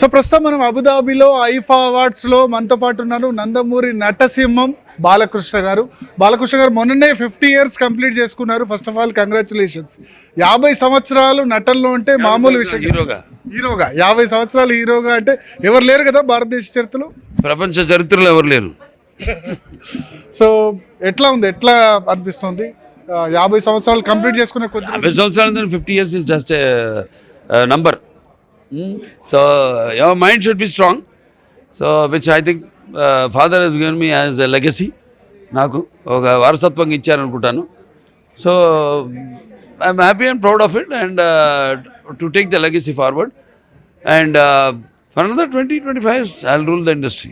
So ప్రస్తుతం మనం అబుదాబిలో ఐఫా అవార్డ్స్లో మనతో పాటు ఉన్నారు నందమూరి నటసింహం బాలకృష్ణ గారు. మొన్ననే 50 years కంప్లీట్ చేసుకున్నారు. First of all congratulations. 50 సంవత్సరాలు నటనలో అంటే మామూలు విషయం. హీరోగా 50 సంవత్సరాలు హీరోగా అంటే ఎవరు లేరు కదా భారతదేశ చరిత్రలో, ప్రపంచ చరిత్రలో ఎవరు లేరు. సో ఎట్లా ఉంది, ఎట్లా అనిపిస్తుంది 50 సంవత్సరాలు కంప్లీట్ చేసుకునే కొద్ది? 50 సంవత్సరాలు 50 years is just a number. So your mind should be strong. So which I think father has given me as a legacy. నాకు ఒక వారసత్వంగా ఇచ్చారనుకుంటాను. So I'm happy and proud of it and to take the legacy forward and for another 20-25 years I'll rule the industry.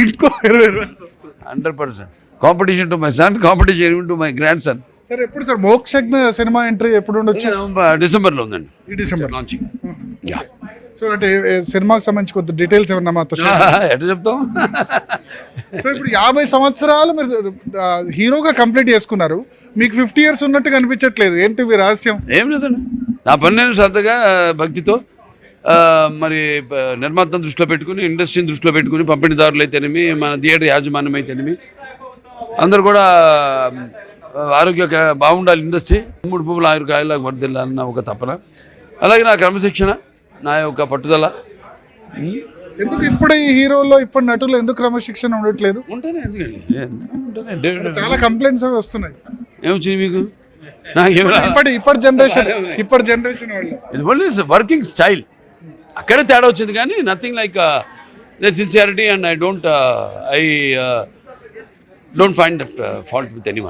ఇంకో 100%. Competition to my son, competition even to my grandson. Sir ఎప్పుడు sir Mokshagna cinema entry ఎప్పుడు ఉండొచ్చు? డిసెంబర్లో ఉందండి. ఈ December launching. So అంటే సినిమాకి సంబంధించి కొద్ది డీటెయిల్స్ ఏమన్నా మాతో ఎట్లా చెప్తాం? సో ఇప్పుడు 50 సంవత్సరాలు మీరు హీరోగా కంప్లీట్ చేసుకున్నారు, మీకు 50 years ఉన్నట్టు కనిపించట్లేదు, ఏంటి మీ రహస్యం? ఏం లేదండి, నా పని నేను శ్రద్ధగా భక్తితో మరి నిర్మాతను దృష్టిలో పెట్టుకుని, ఇండస్ట్రీని దృష్టిలో పెట్టుకుని, పంపిణీదారులు అయితేనేమి, మన థియేటర్ యాజమాన్యం అయితేనేమి, అందరూ కూడా ఆరోగ్య బాగుండాలి, ఇండస్ట్రీ 3 పువ్వులు ఆయుర్కాయలకు వర్దిల్లాలన్న ఒక తపన, అలాగే నా క్రమశిక్షణ, నా యొక్క పట్టుదల. ఎందుకు ఇప్పుడు ఈ హీరోలో ఇప్పుడు నటులు ఎందుకు క్రమశిక్షణ ఉండట్లేదు? ఉంటానే, ఎందుకండి చాలా కంప్లైంట్స్ అవి వస్తున్నాయి. ఏమొచ్చింది మీకు? నాకేమైనా ఇప్పటి జనరేషన్ వాళ్ళు ఇట్స్ ఓన్లీ వర్కింగ్ స్టైల్, అక్కడే తేడా వచ్చింది కానీ nothing like the sincerity and I don't find that fault with anyone.